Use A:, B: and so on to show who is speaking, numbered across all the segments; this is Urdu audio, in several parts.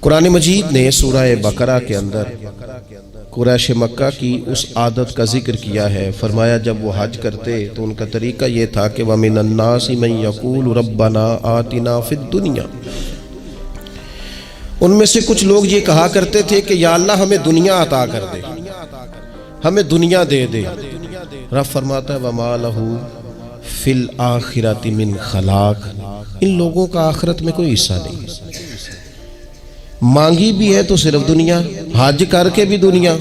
A: قرآن مجید نے سورہ بقرہ کے اندر قریش مکہ کی اس عادت کا ذکر کیا ہے۔ فرمایا جب وہ حج کرتے تو ان کا طریقہ یہ تھا کہ وَمِنَ النَّاسِ مَن يَقُولُ رَبَّنَا آتِنَا فِي الدُّنْيَا، ان میں سے کچھ لوگ یہ کہا کرتے تھے کہ یا اللہ ہمیں دنیا عطا کر دے، ہمیں دنیا دے دے۔ رب فرماتا ہے وَمَا لَهُ فِي الْآخِرَةِ مِنْ خَلَاقٍ، ان لوگوں کا آخرت میں کوئی حصہ نہیں۔ مانگی بھی ہے تو صرف دنیا، حج کر کے بھی دنیا،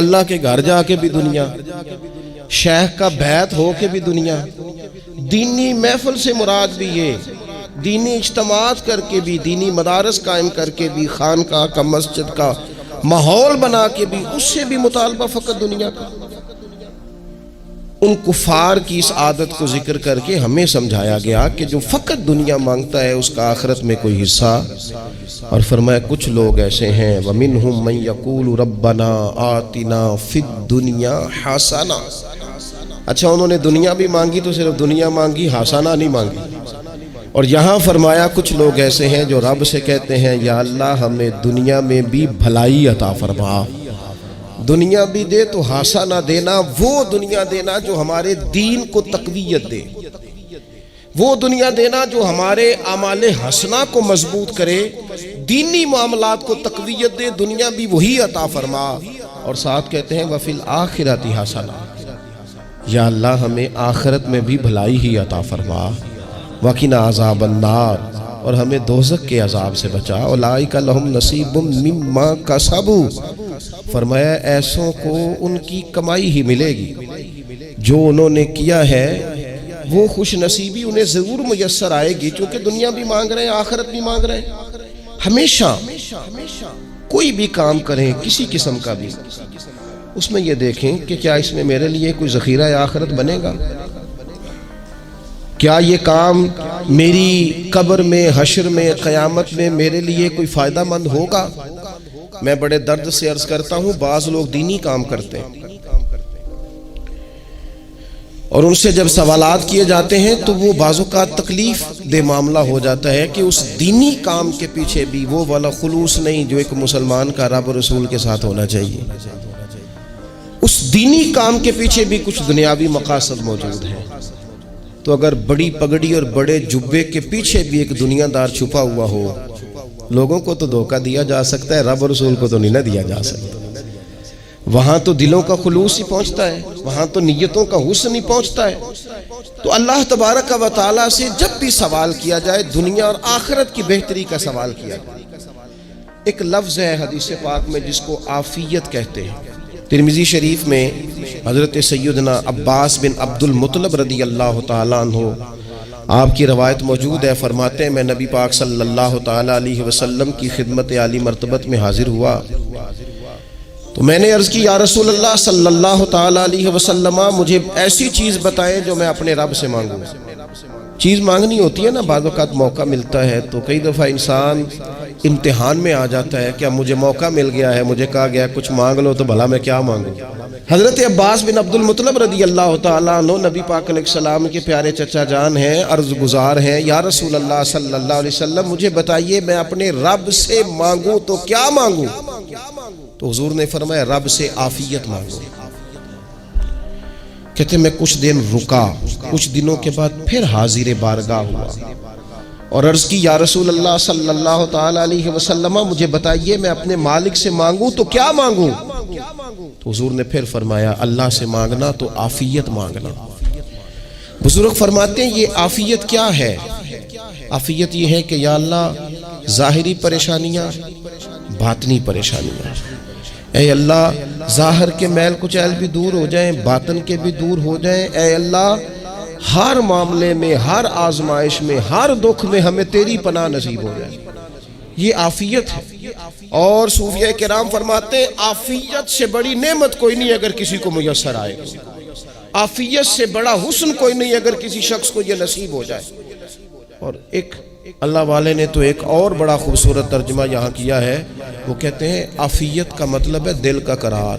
A: اللہ کے گھر جا کے بھی دنیا، شیخ کا بیعت ہو کے بھی دنیا، دینی محفل سے مراد بھی یہ، دینی اجتماعات کر کے بھی، دینی مدارس قائم کر کے بھی، خانقاہ کا مسجد کا ماحول بنا کے بھی، اس سے بھی مطالبہ فقط دنیا کا۔ ان کفار کی اس عادت کو ذکر کر کے ہمیں سمجھایا گیا کہ جو فقط دنیا مانگتا ہے اس کا آخرت میں کوئی حصہ، اور فرمایا کچھ لوگ ایسے ہیں وَمِنْهُمْ مَنْ يَقُولُ رَبَّنَا آتِنَا فِي الدُّنْيَا حَسَنَةً، اچھا انہوں نے دنیا بھی مانگی تو صرف دنیا مانگی، حسنہ نہیں مانگی۔ اور یہاں فرمایا کچھ لوگ ایسے ہیں جو رب سے کہتے ہیں یا اللہ ہمیں دنیا میں بھی بھلائی عطا فرما، دنیا بھی دے تو حسنہ دینا، وہ دنیا دینا جو ہمارے دین کو تقویت دے، وہ دنیا دینا جو ہمارے اعمال حسنہ کو مضبوط کرے، دینی معاملات کو تقویت دے، دنیا بھی وہی عطا فرما۔ اور ساتھ کہتے ہیں وَفِي الْآخِرَةِ حَسَنَةً، یا اللہ ہمیں آخرت میں بھی بھلائی ہی عطا فرما، وَقِنَا عَذَابَ النَّارِ، اور ہمیں دوزخ کے عذاب سے بچا، اولئک لہم نصیب مما کسبوا، فرمایا ایسوں کو ان کی کمائی ہی ملے گی، جو انہوں نے کیا ہے وہ خوش نصیبی انہیں ضرور میسر آئے گی، چونکہ دنیا بھی مانگ رہے ہیں، آخرت بھی مانگ رہے ہیں۔ ہمیشہ کوئی بھی کام کریں کسی قسم کا بھی، اس میں یہ دیکھیں کہ کیا اس میں میرے لیے کوئی ذخیرہ آخرت بنے گا، کیا یہ کام میری قبر میں، حشر میں، قیامت میں میرے لیے کوئی فائدہ مند ہوگا۔ میں بڑے درد سے عرض کرتا ہوں بعض لوگ دینی کام کرتے ہیں اور ان سے جب سوالات کیے جاتے ہیں تو وہ بعض اوقات تکلیف دہ معاملہ ہو جاتا ہے کہ اس دینی کام کے پیچھے بھی وہ والا خلوص نہیں جو ایک مسلمان کا رب و رسول کے ساتھ ہونا چاہیے، اس دینی کام کے پیچھے بھی کچھ دنیاوی مقاصد موجود ہیں۔ تو اگر بڑی پگڑی اور بڑے جبے کے پیچھے بھی ایک دنیا دار چھپا ہوا ہو، لوگوں کو تو دھوکہ دیا جا سکتا ہے، رب و رسول کو تو نہیں نہ دیا جا سکتا۔ وہاں تو دلوں کا خلوص ہی پہنچتا ہے، وہاں تو نیتوں کا حسن ہی پہنچتا ہے۔ تو اللہ تبارک و تعالیٰ سے جب بھی سوال کیا جائے دنیا اور آخرت کی بہتری کا سوال کیا جائے۔ ایک لفظ ہے حدیث پاک میں جس کو عافیت کہتے ہیں، ترمذی شریف میں حضرت سیدنا عباس بن عبد المطلب رضی اللہ تعالیٰ عنہ آپ کی روایت موجود ہے، فرماتے ہیں میں نبی پاک صلی اللہ تعالیٰ علیہ وسلم کی خدمت عالی مرتبت میں حاضر ہوا تو میں نے عرض کی یا رسول اللہ صلی اللہ تعالیٰ علیہ وسلم مجھے ایسی چیز بتائیں جو میں اپنے رب سے مانگوں۔ چیز مانگنی ہوتی ہے نا، بعض اوقات موقع ملتا ہے تو کئی دفعہ انسان امتحان میں آ جاتا ہے، کیا مجھے موقع مل گیا ہے، مجھے کہا گیا کچھ مانگ لو تو بھلا میں کیا مانگوں۔ حضرت عباس بن عبد المطلب رضی اللہ تعالیٰ عنہ نبی پاک علیہ السلام کے پیارے چچا جان ہیں، عرض گزار ہیں یا رسول اللہ صلی اللہ علیہ وسلم مجھے بتائیے میں اپنے رب سے مانگوں تو کیا مانگوں؟ تو حضور نے فرمایا رب سے عافیت مانگو۔ کہتے میں کچھ دن رکا، کچھ دنوں کے بعد پھر حاضر بارگاہ ہوا اور عرض کی یا رسول اللہ صلی اللہ تعالیٰ علیہ وسلم مجھے بتائیے میں اپنے مالک سے مانگوں تو کیا مانگوں؟ تو حضور نے پھر فرمایا اللہ سے مانگنا تو عافیت مانگنا۔ بزرگ فرماتے ہیں یہ عافیت کیا ہے؟ عافیت یہ ہے کہ یا اللہ ظاہری پریشانیاں، باطنی پریشانیاں، اے اللہ ظاہر کے میل کچیل بھی دور ہو جائیں، باطن کے بھی دور ہو جائیں، اے اللہ ہر معاملے میں، ہر آزمائش میں، ہر دکھ میں ہمیں تیری پناہ نصیب ہو جائے۔ یہ عافیت ہے۔ اور صوفیہ کرام فرماتے ہیں عافیت سے بڑی نعمت کوئی نہیں اگر کسی کو میسر آئے، عافیت سے بڑا حسن کوئی نہیں اگر کسی شخص کو یہ نصیب ہو جائے۔ اور ایک اللہ والے نے تو ایک اور بڑا خوبصورت ترجمہ یہاں کیا ہے، وہ کہتے ہیں عافیت کا مطلب ہے دل کا قرار۔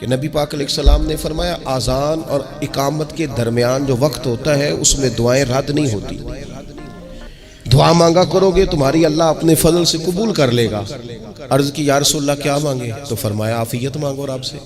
A: کہ نبی پاک علیہ السلام نے فرمایا آذان اور اقامت کے درمیان جو وقت ہوتا ہے اس میں دعائیں رد نہیں ہوتی. دعا مانگا کرو گے تمہاری اللہ اپنے فضل سے قبول کر لے گا. عرض کی یا رسول اللہ کیا مانگے؟ تو فرمایا عافیت مانگو رب سے.